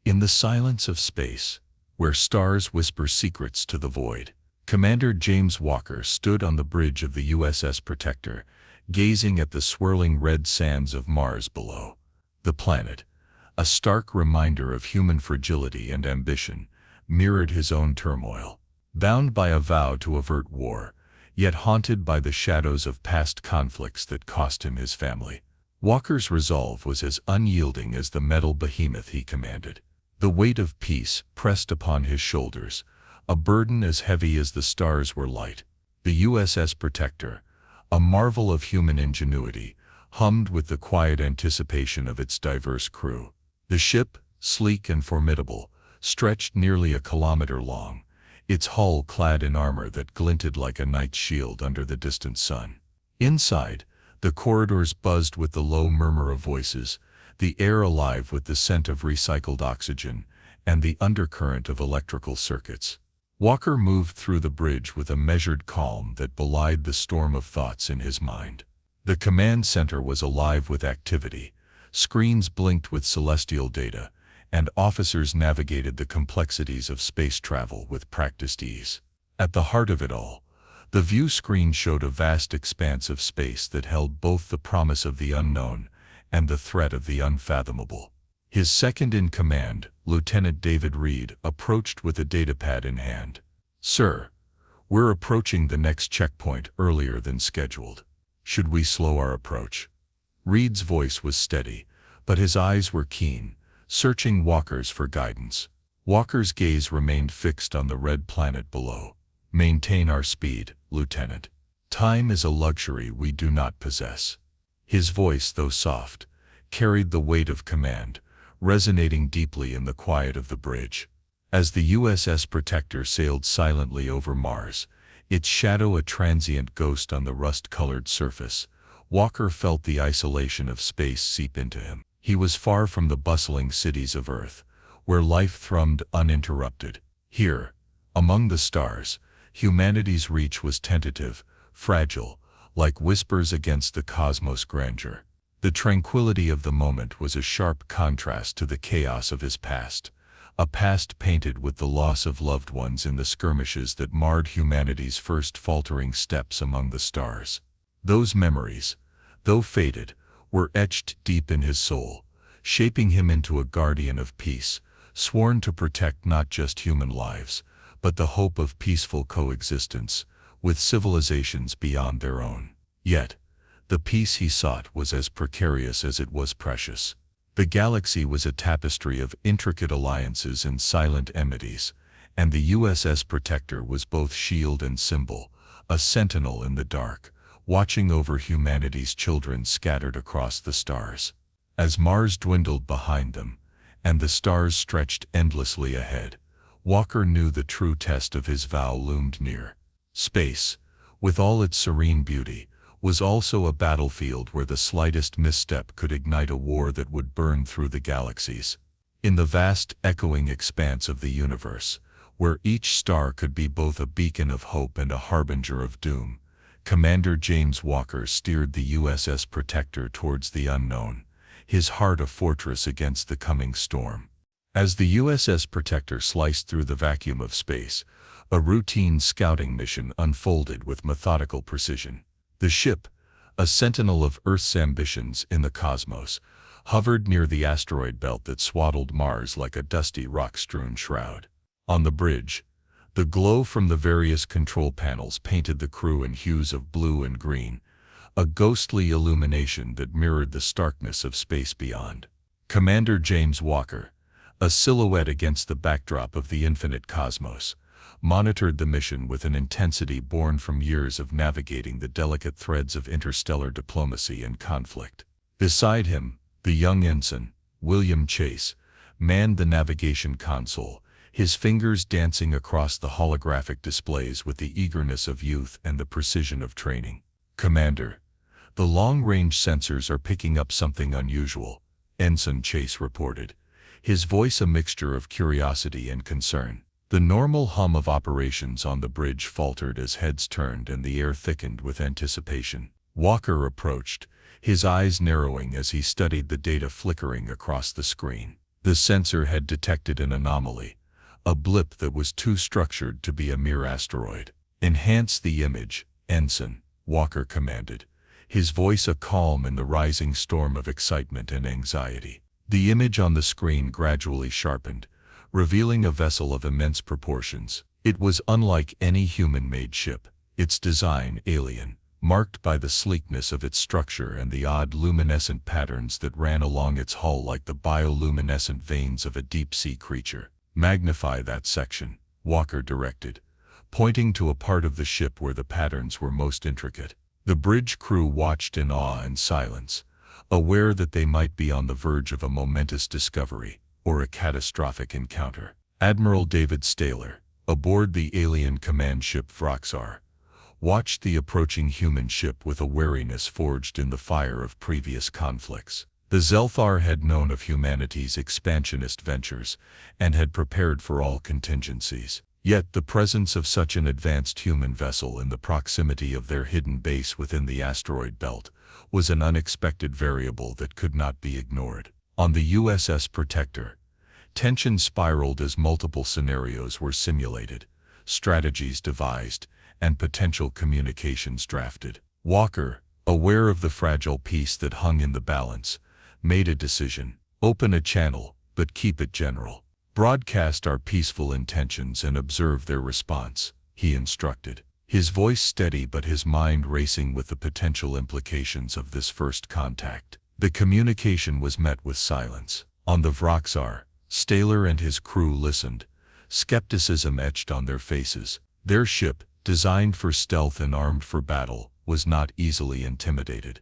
In the silence of space, where stars whisper secrets to the void, Commander James Walker stood on the bridge of the USS Protector, gazing at the swirling red sands of Mars below. The planet, a stark reminder of human fragility and ambition, mirrored his own turmoil. Bound by a vow to avert war, yet haunted by the shadows of past conflicts that cost him his family, Walker's resolve was as unyielding as the metal behemoth he commanded. The weight of peace pressed upon his shoulders, a burden as heavy as the stars were light. The USS Protector, a marvel of human ingenuity, hummed with the quiet anticipation of its diverse crew. The ship, sleek and formidable, stretched nearly a kilometer long, its hull clad in armor that glinted like a knight's shield under the distant sun. Inside, the corridors buzzed with the low murmur of voices, the air alive with the scent of recycled oxygen and the undercurrent of electrical circuits. Walker moved through the bridge with a measured calm that belied the storm of thoughts in his mind. The command center was alive with activity, screens blinked with celestial data, and officers navigated the complexities of space travel with practiced ease. At the heart of it all, the view screen showed a vast expanse of space that held both the promise of the unknown and the threat of the unfathomable. His second-in-command, Lieutenant David Reed, approached with a datapad in hand. "Sir, we're approaching the next checkpoint earlier than scheduled. Should we slow our approach?" Reed's voice was steady, but his eyes were keen, searching Walker's for guidance. Walker's gaze remained fixed on the red planet below. "Maintain our speed, Lieutenant. Time is a luxury we do not possess." His voice, though soft, carried the weight of command, resonating deeply in the quiet of the bridge. As the USS Protector sailed silently over Mars, its shadow a transient ghost on the rust-colored surface, Walker felt the isolation of space seep into him. He was far from the bustling cities of Earth, where life thrummed uninterrupted. Here, among the stars, humanity's reach was tentative, fragile, like whispers against the cosmos' grandeur. The tranquility of the moment was a sharp contrast to the chaos of his past, a past painted with the loss of loved ones in the skirmishes that marred humanity's first faltering steps among the stars. Those memories, though faded, were etched deep in his soul, shaping him into a guardian of peace, sworn to protect not just human lives, but the hope of peaceful coexistence with civilizations beyond their own. Yet, the peace he sought was as precarious as it was precious. The galaxy was a tapestry of intricate alliances and silent enmities, and the USS Protector was both shield and symbol, a sentinel in the dark, watching over humanity's children scattered across the stars. As Mars dwindled behind them, and the stars stretched endlessly ahead, Walker knew the true test of his vow loomed near. Space, with all its serene beauty, was also a battlefield where the slightest misstep could ignite a war that would burn through the galaxies. In the vast, echoing expanse of the universe, where each star could be both a beacon of hope and a harbinger of doom, Commander James Walker steered the USS Protector towards the unknown, his heart a fortress against the coming storm. As the USS Protector sliced through the vacuum of space, a routine scouting mission unfolded with methodical precision. The ship, a sentinel of Earth's ambitions in the cosmos, hovered near the asteroid belt that swaddled Mars like a dusty rock-strewn shroud. On the bridge, the glow from the various control panels painted the crew in hues of blue and green, a ghostly illumination that mirrored the starkness of space beyond. Commander James Walker, a silhouette against the backdrop of the infinite cosmos, monitored the mission with an intensity born from years of navigating the delicate threads of interstellar diplomacy and conflict. Beside him, the young ensign, William Chase, manned the navigation console, his fingers dancing across the holographic displays with the eagerness of youth and the precision of training. "Commander, the long-range sensors are picking up something unusual," Ensign Chase reported, his voice a mixture of curiosity and concern. The normal hum of operations on the bridge faltered as heads turned and the air thickened with anticipation. Walker approached, his eyes narrowing as he studied the data flickering across the screen. The sensor had detected an anomaly, a blip that was too structured to be a mere asteroid. "Enhance the image, Ensign," Walker commanded, his voice a calm in the rising storm of excitement and anxiety. The image on the screen gradually sharpened, revealing a vessel of immense proportions. It was unlike any human-made ship, its design alien, marked by the sleekness of its structure and the odd luminescent patterns that ran along its hull like the bioluminescent veins of a deep-sea creature. "Magnify that section," Walker directed, pointing to a part of the ship where the patterns were most intricate. The bridge crew watched in awe and silence, aware that they might be on the verge of a momentous discovery or a catastrophic encounter. Admiral David Staler, aboard the alien command ship Vroxar, watched the approaching human ship with a wariness forged in the fire of previous conflicts. The Zelthar had known of humanity's expansionist ventures and had prepared for all contingencies. Yet the presence of such an advanced human vessel in the proximity of their hidden base within the asteroid belt was an unexpected variable that could not be ignored. On the USS Protector, tension spiraled as multiple scenarios were simulated, strategies devised, and potential communications drafted. Walker, aware of the fragile piece that hung in the balance, made a decision. "Open a channel, but keep it general. Broadcast our peaceful intentions and observe their response," he instructed, his voice steady but his mind racing with the potential implications of this first contact. The communication was met with silence. On the Vroxar, Staler and his crew listened, skepticism etched on their faces. Their ship, designed for stealth and armed for battle, was not easily intimidated,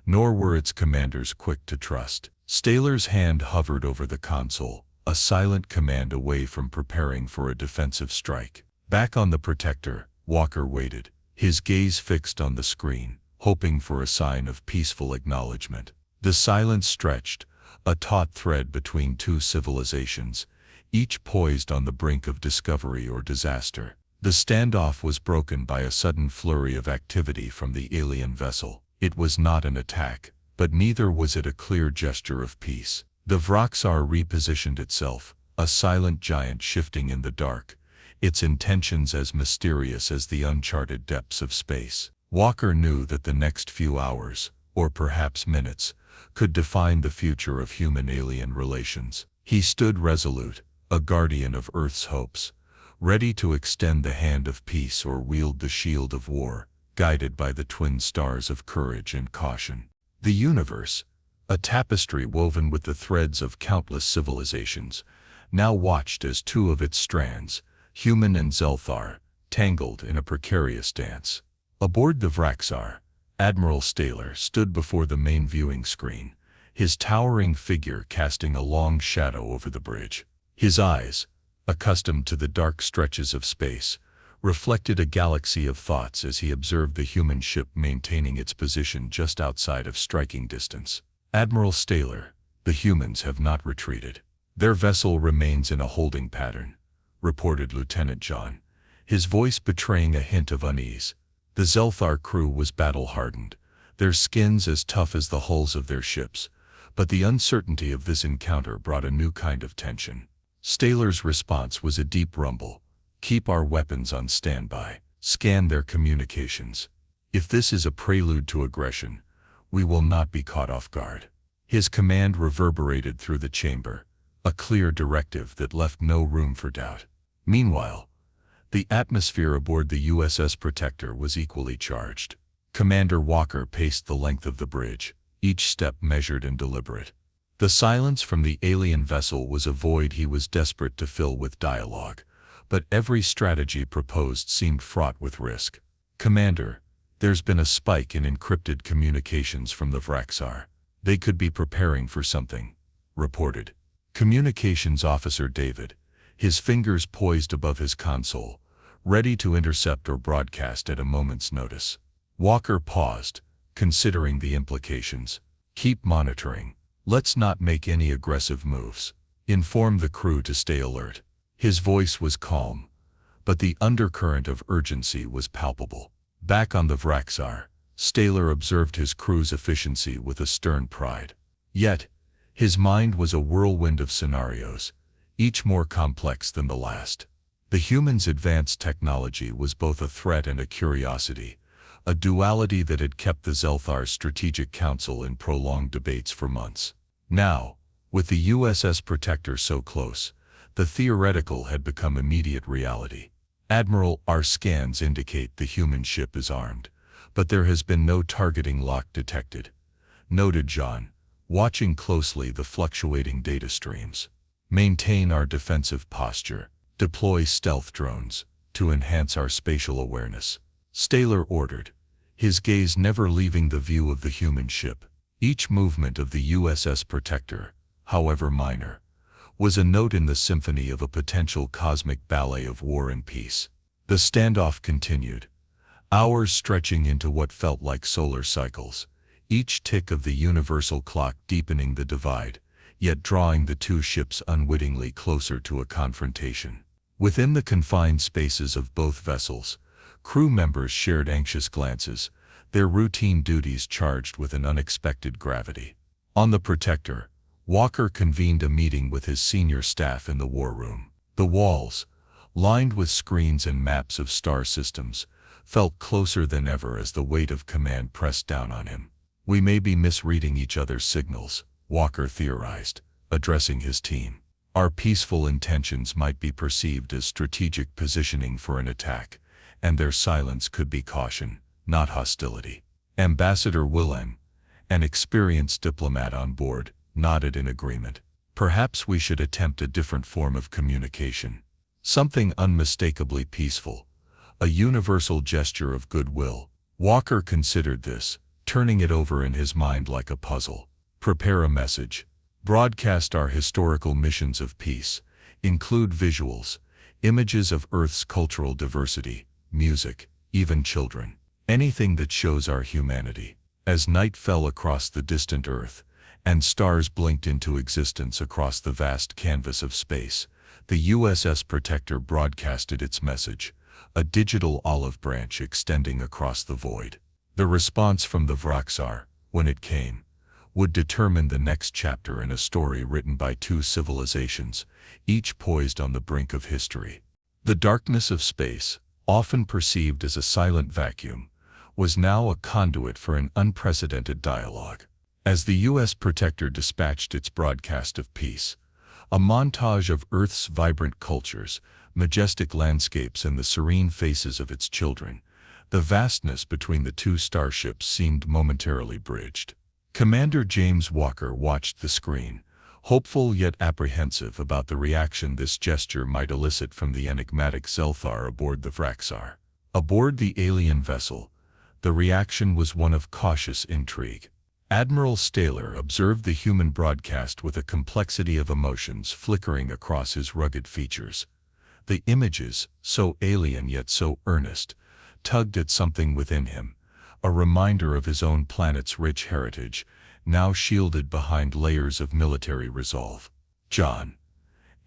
nor were its commanders quick to trust. Staler's hand hovered over the console, a silent command away from preparing for a defensive strike. Back on the Protector, Walker waited, his gaze fixed on the screen, hoping for a sign of peaceful acknowledgement. The silence stretched, a taut thread between two civilizations, each poised on the brink of discovery or disaster. The standoff was broken by a sudden flurry of activity from the alien vessel. It was not an attack, but neither was it a clear gesture of peace. The Vroxar repositioned itself, a silent giant shifting in the dark, its intentions as mysterious as the uncharted depths of space. Walker knew that the next few hours, or perhaps minutes, could define the future of human-alien relations. He stood resolute, a guardian of Earth's hopes, ready to extend the hand of peace or wield the shield of war, guided by the twin stars of courage and caution. The universe, a tapestry woven with the threads of countless civilizations, now watched as two of its strands, human and Zelthar, tangled in a precarious dance. Aboard the Vroxar, Admiral Staler stood before the main viewing screen, his towering figure casting a long shadow over the bridge. His eyes, accustomed to the dark stretches of space, reflected a galaxy of thoughts as he observed the human ship maintaining its position just outside of striking distance. "Admiral Staler, the humans have not retreated. Their vessel remains in a holding pattern," reported Lieutenant John, his voice betraying a hint of unease. The Zelthar crew was battle-hardened, their skins as tough as the hulls of their ships, but the uncertainty of this encounter brought a new kind of tension. Staler's response was a deep rumble. "Keep our weapons on standby. Scan their communications. If this is a prelude to aggression, we will not be caught off guard." His command reverberated through the chamber, a clear directive that left no room for doubt. Meanwhile, the atmosphere aboard the USS Protector was equally charged. Commander Walker paced the length of the bridge, each step measured and deliberate. The silence from the alien vessel was a void he was desperate to fill with dialogue, but every strategy proposed seemed fraught with risk. "Commander, there's been a spike in encrypted communications from the Vroxar. They could be preparing for something," reported Communications Officer David, his fingers poised above his console, ready to intercept or broadcast at a moment's notice. Walker paused, considering the implications. "Keep monitoring. Let's not make any aggressive moves. Inform the crew to stay alert." His voice was calm, but the undercurrent of urgency was palpable. Back on the Vroxar, Staler observed his crew's efficiency with a stern pride. Yet, His mind was a whirlwind of scenarios, each more complex than the last. The humans' advanced technology was both a threat and a curiosity, a duality that had kept the Zelthar's Strategic Council in prolonged debates for months. Now, with the USS Protector so close, the theoretical had become immediate reality. Admiral, our scans indicate the human ship is armed, but there has been no targeting lock detected, noted John, watching closely the fluctuating data streams. Maintain our defensive posture. Deploy stealth drones to enhance our spatial awareness. Staylor ordered, his gaze never leaving the view of the human ship. Each movement of the USS Protector, however minor, was a note in the symphony of a potential cosmic ballet of war and peace. The standoff continued, hours stretching into what felt like solar cycles, each tick of the universal clock deepening the divide, yet drawing the two ships unwittingly closer to a confrontation. Within the confined spaces of both vessels, crew members shared anxious glances, their routine duties charged with an unexpected gravity. On the Protector, Walker convened a meeting with his senior staff in the war room. The walls, lined with screens and maps of star systems, felt closer than ever as the weight of command pressed down on him. We may be misreading each other's signals, Walker theorized, addressing his team. Our peaceful intentions might be perceived as strategic positioning for an attack, and their silence could be caution, not hostility. Ambassador Willem, an experienced diplomat on board, nodded in agreement. Perhaps we should attempt a different form of communication. Something unmistakably peaceful, a universal gesture of goodwill. Walker considered this, turning it over in his mind like a puzzle. Prepare a message. Broadcast our historical missions of peace. Include visuals, images of Earth's cultural diversity, music, even children. Anything that shows our humanity. As night fell across the distant Earth, and stars blinked into existence across the vast canvas of space, the USS Protector broadcasted its message, a digital olive branch extending across the void. The response from the Vraxar, when it came, would determine the next chapter in a story written by two civilizations, each poised on the brink of history. The darkness of space, often perceived as a silent vacuum, was now a conduit for an unprecedented dialogue. As the U.S. Protector dispatched its broadcast of peace, a montage of Earth's vibrant cultures, majestic landscapes and the serene faces of its children, the vastness between the two starships seemed momentarily bridged. Commander James Walker watched the screen, hopeful yet apprehensive about the reaction this gesture might elicit from the enigmatic Zelthar aboard the Vraxar. Aboard the alien vessel, the reaction was one of cautious intrigue. Admiral Staylor observed the human broadcast with a complexity of emotions flickering across his rugged features. The images, so alien yet so earnest, tugged at something within him, a reminder of his own planet's rich heritage, now shielded behind layers of military resolve. John,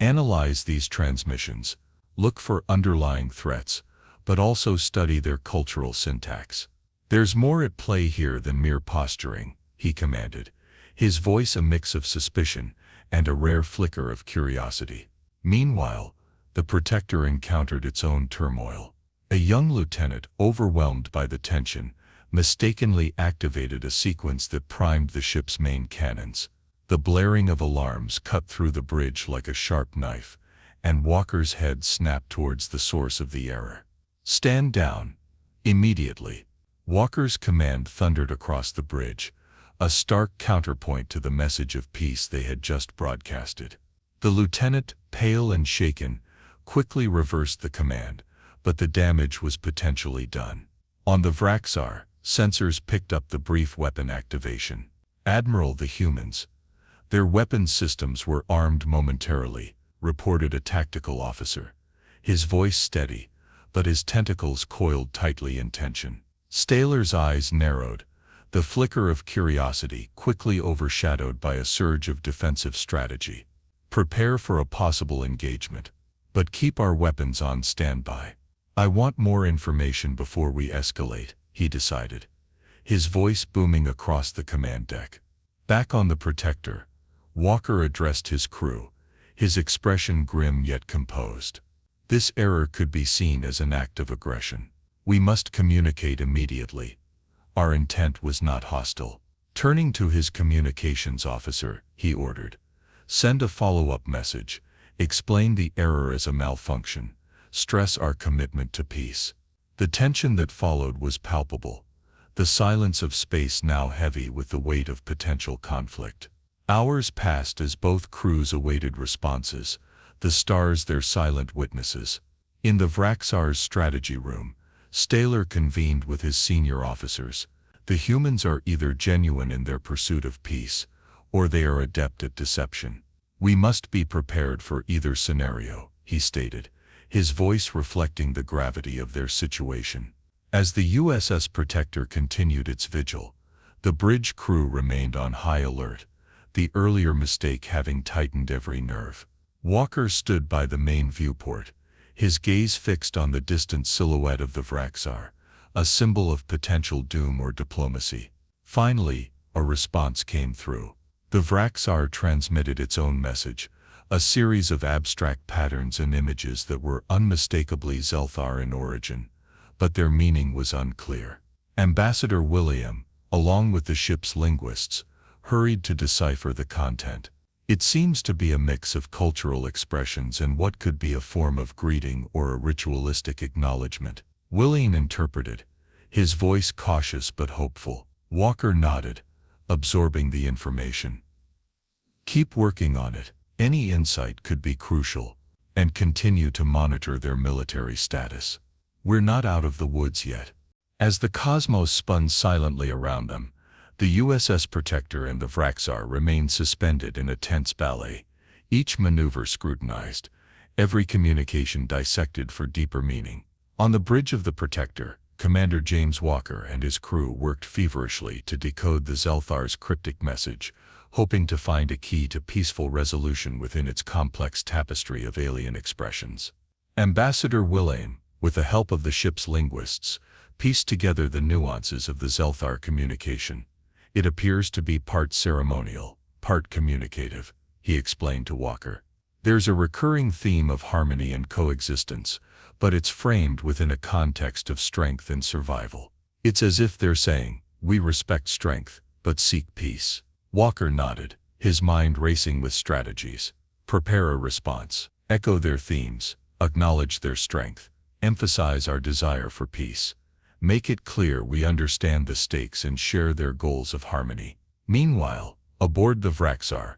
analyze these transmissions, look for underlying threats, but also study their cultural syntax. There's more at play here than mere posturing, he commanded, his voice a mix of suspicion and a rare flicker of curiosity. Meanwhile, the Protector encountered its own turmoil. A young lieutenant, overwhelmed by the tension, mistakenly activated a sequence that primed the ship's main cannons. The blaring of alarms cut through the bridge like a sharp knife, and Walker's head snapped towards the source of the error. Stand down. Immediately. Walker's command thundered across the bridge, a stark counterpoint to the message of peace they had just broadcasted. The lieutenant, pale and shaken, quickly reversed the command, but the damage was potentially done. On the Vraxar, sensors picked up the brief weapon activation. Admiral, the humans, their weapons systems were armed momentarily, reported a tactical officer, his voice steady, but his tentacles coiled tightly in tension. Staylor's eyes narrowed, the flicker of curiosity quickly overshadowed by a surge of defensive strategy. Prepare for a possible engagement, but keep our weapons on standby. I want more information before we escalate, he decided, his voice booming across the command deck. Back on the Protector, Walker addressed his crew, his expression grim yet composed. This error could be seen as an act of aggression. We must communicate immediately. Our intent was not hostile. Turning to his communications officer, he ordered, "Send a follow-up message. Explain the error as a malfunction. Stress our commitment to peace." The tension that followed was palpable, the silence of space now heavy with the weight of potential conflict. Hours passed as both crews awaited responses, the stars their silent witnesses. In the Vraxar's strategy room, Staler convened with his senior officers. The humans are either genuine in their pursuit of peace, or they are adept at deception. We must be prepared for either scenario, he stated, his voice reflecting the gravity of their situation. As the USS Protector continued its vigil, the bridge crew remained on high alert, the earlier mistake having tightened every nerve. Walker stood by the main viewport, his gaze fixed on the distant silhouette of the Vraxar, a symbol of potential doom or diplomacy. Finally, a response came through. The Vraxar transmitted its own message, a series of abstract patterns and images that were unmistakably Zelthar in origin, but their meaning was unclear. Ambassador William, along with the ship's linguists, hurried to decipher the content. It seems to be a mix of cultural expressions and what could be a form of greeting or a ritualistic acknowledgement. William interpreted, his voice cautious but hopeful. Walker nodded, absorbing the information. "Keep working on it. Any insight could be crucial, and continue to monitor their military status. We're not out of the woods yet." As the cosmos spun silently around them, the USS Protector and the Vraxar remained suspended in a tense ballet, each maneuver scrutinized, every communication dissected for deeper meaning. On the bridge of the Protector, Commander James Walker and his crew worked feverishly to decode the Zelthar's cryptic message, hoping to find a key to peaceful resolution within its complex tapestry of alien expressions. Ambassador William, with the help of the ship's linguists, pieced together the nuances of the Zelthar communication. "It appears to be part ceremonial, part communicative," he explained to Walker. "There's a recurring theme of harmony and coexistence, but it's framed within a context of strength and survival. It's as if they're saying, 'We respect strength, but seek peace.'" Walker nodded, his mind racing with strategies. "Prepare a response. Echo their themes. Acknowledge their strength. Emphasize our desire for peace. Make it clear we understand the stakes and share their goals of harmony." Meanwhile, aboard the Vraxar,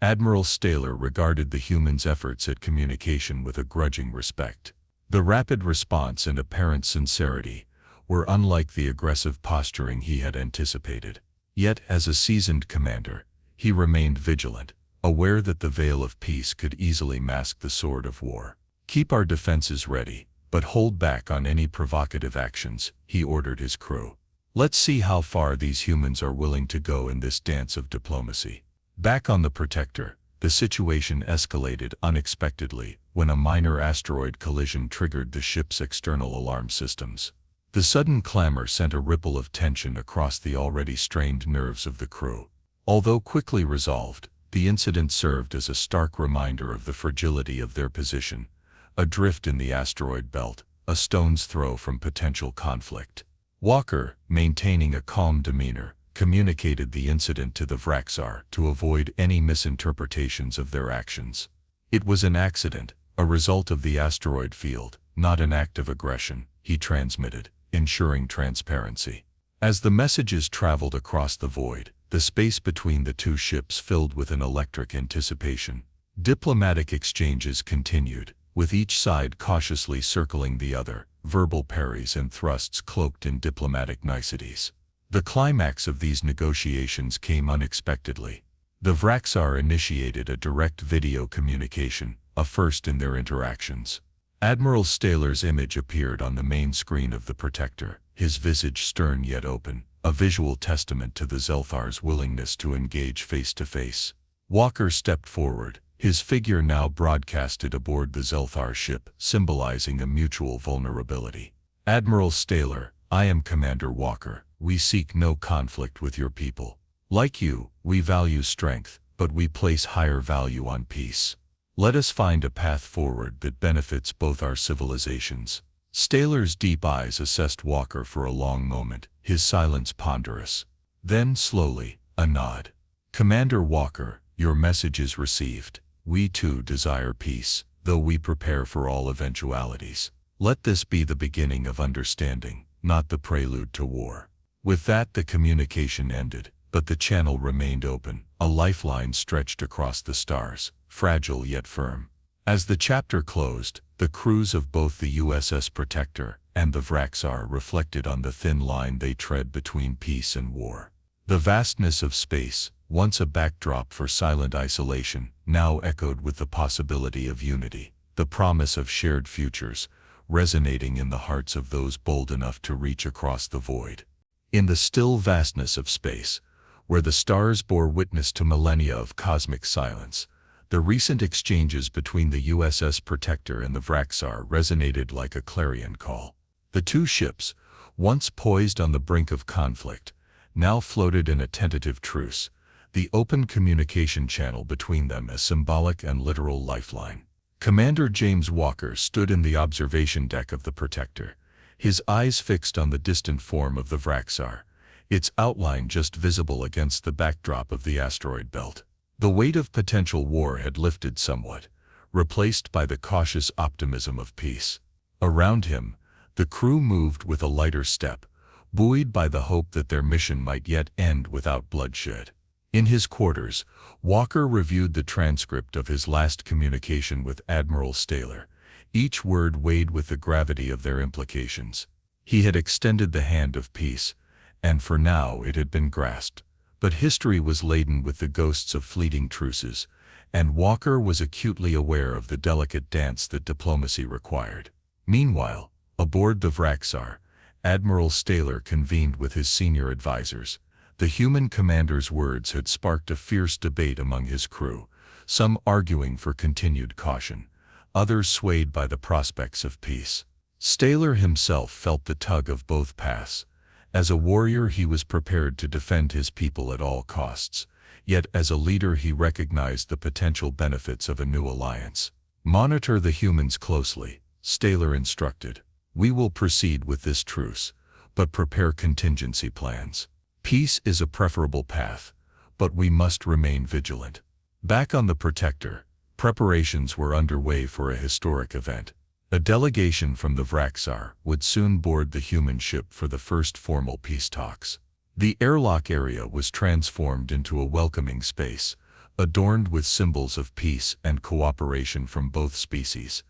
Admiral Staler regarded the humans' efforts at communication with a grudging respect. The rapid response and apparent sincerity were unlike the aggressive posturing he had anticipated. Yet, as a seasoned commander, he remained vigilant, aware that the veil of peace could easily mask the sword of war. "Keep our defenses ready, but hold back on any provocative actions," he ordered his crew. "Let's see how far these humans are willing to go in this dance of diplomacy." Back on the Protector, the situation escalated unexpectedly when a minor asteroid collision triggered the ship's external alarm systems. The sudden clamor sent a ripple of tension across the already strained nerves of the crew. Although quickly resolved, the incident served as a stark reminder of the fragility of their position, adrift in the asteroid belt, a stone's throw from potential conflict. Walker, maintaining a calm demeanor, communicated the incident to the Vraxar to avoid any misinterpretations of their actions. "It was an accident, a result of the asteroid field, not an act of aggression," he transmitted, ensuring transparency. As the messages traveled across the void, the space between the two ships filled with an electric anticipation. Diplomatic exchanges continued, with each side cautiously circling the other, verbal parries and thrusts cloaked in diplomatic niceties. The climax of these negotiations came unexpectedly. The Vraxar initiated a direct video communication, a first in their interactions. Admiral Staler's image appeared on the main screen of the Protector, his visage stern yet open, a visual testament to the Zelthar's willingness to engage face-to-face. Walker stepped forward, his figure now broadcasted aboard the Zelthar ship, symbolizing a mutual vulnerability. "Admiral Staler, I am Commander Walker. We seek no conflict with your people. Like you, we value strength, but we place higher value on peace. Let us find a path forward that benefits both our civilizations." Staler's deep eyes assessed Walker for a long moment, his silence ponderous. Then, slowly, a nod. "Commander Walker, your message is received. We too desire peace, though we prepare for all eventualities. Let this be the beginning of understanding, not the prelude to war." With that, the communication ended, but the channel remained open, a lifeline stretched across the stars, fragile yet firm. As the chapter closed, the crews of both the USS Protector and the Vraxar reflected on the thin line they tread between peace and war. The vastness of space, once a backdrop for silent isolation, now echoed with the possibility of unity, the promise of shared futures, resonating in the hearts of those bold enough to reach across the void. In the still vastness of space, where the stars bore witness to millennia of cosmic silence, the recent exchanges between the USS Protector and the Vraxar resonated like a clarion call. The two ships, once poised on the brink of conflict, now floated in a tentative truce, the open communication channel between them a symbolic and literal lifeline. Commander James Walker stood in the observation deck of the Protector, his eyes fixed on the distant form of the Vraxar, its outline just visible against the backdrop of the asteroid belt. The weight of potential war had lifted somewhat, replaced by the cautious optimism of peace. Around him, the crew moved with a lighter step, buoyed by the hope that their mission might yet end without bloodshed. In his quarters, Walker reviewed the transcript of his last communication with Admiral Staler, each word weighed with the gravity of their implications. He had extended the hand of peace, and for now it had been grasped. But history was laden with the ghosts of fleeting truces, and Walker was acutely aware of the delicate dance that diplomacy required. Meanwhile, aboard the Vraxar, Admiral Staler convened with his senior advisors. The human commander's words had sparked a fierce debate among his crew, some arguing for continued caution, others swayed by the prospects of peace. Staler himself felt the tug of both paths. As a warrior he was prepared to defend his people at all costs, yet as a leader he recognized the potential benefits of a new alliance. "Monitor the humans closely," Staler instructed. "We will proceed with this truce, but prepare contingency plans. Peace is a preferable path, but we must remain vigilant." Back on the Protector, preparations were underway for a historic event. A delegation from the Vraxar would soon board the human ship for the first formal peace talks. The airlock area was transformed into a welcoming space, adorned with symbols of peace and cooperation from both species,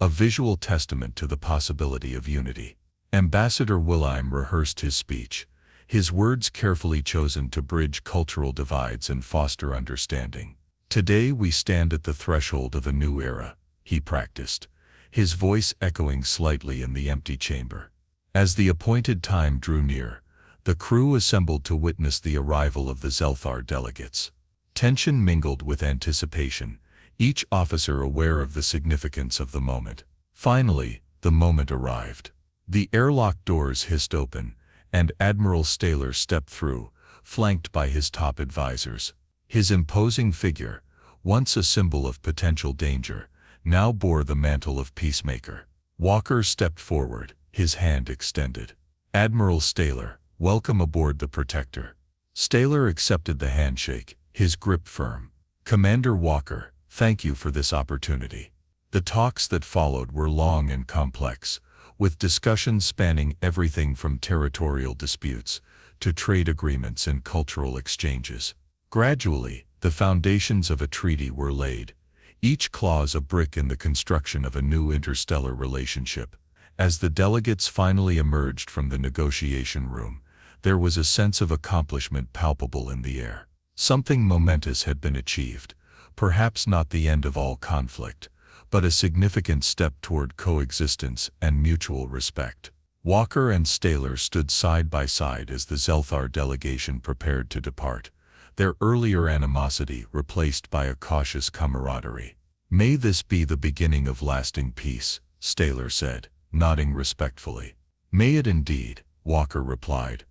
a visual testament to the possibility of unity. Ambassador Wilhelm rehearsed his speech, his words carefully chosen to bridge cultural divides and foster understanding. "Today we stand at the threshold of a new era," he practiced, his voice echoing slightly in the empty chamber. As the appointed time drew near, the crew assembled to witness the arrival of the Zelthar delegates. Tension mingled with anticipation, each officer aware of the significance of the moment. Finally, the moment arrived. The airlock doors hissed open, and Admiral Staler stepped through, flanked by his top advisors. His imposing figure, once a symbol of potential danger, now bore the mantle of peacemaker. Walker stepped forward, his hand extended. "Admiral Staler, welcome aboard the Protector." Staler accepted the handshake, his grip firm. "Commander Walker, thank you for this opportunity." The talks that followed were long and complex, with discussions spanning everything from territorial disputes to trade agreements and cultural exchanges. Gradually, the foundations of a treaty were laid, each clause a brick in the construction of a new interstellar relationship. As the delegates finally emerged from the negotiation room, there was a sense of accomplishment palpable in the air. Something momentous had been achieved, perhaps not the end of all conflict, but a significant step toward coexistence and mutual respect. Walker and Staler stood side by side as the Zelthar delegation prepared to depart, their earlier animosity replaced by a cautious camaraderie. "May this be the beginning of lasting peace," Staler said, nodding respectfully. "May it indeed," Walker replied,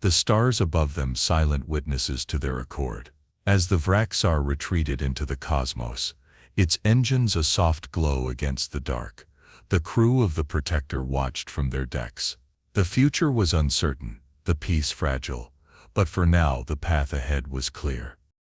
the stars above them silent witnesses to their accord. As the Vraxar retreated into the cosmos, its engines a soft glow against the dark, the crew of the Protector watched from their decks. The future was uncertain, the peace fragile, but for now the path ahead was clear.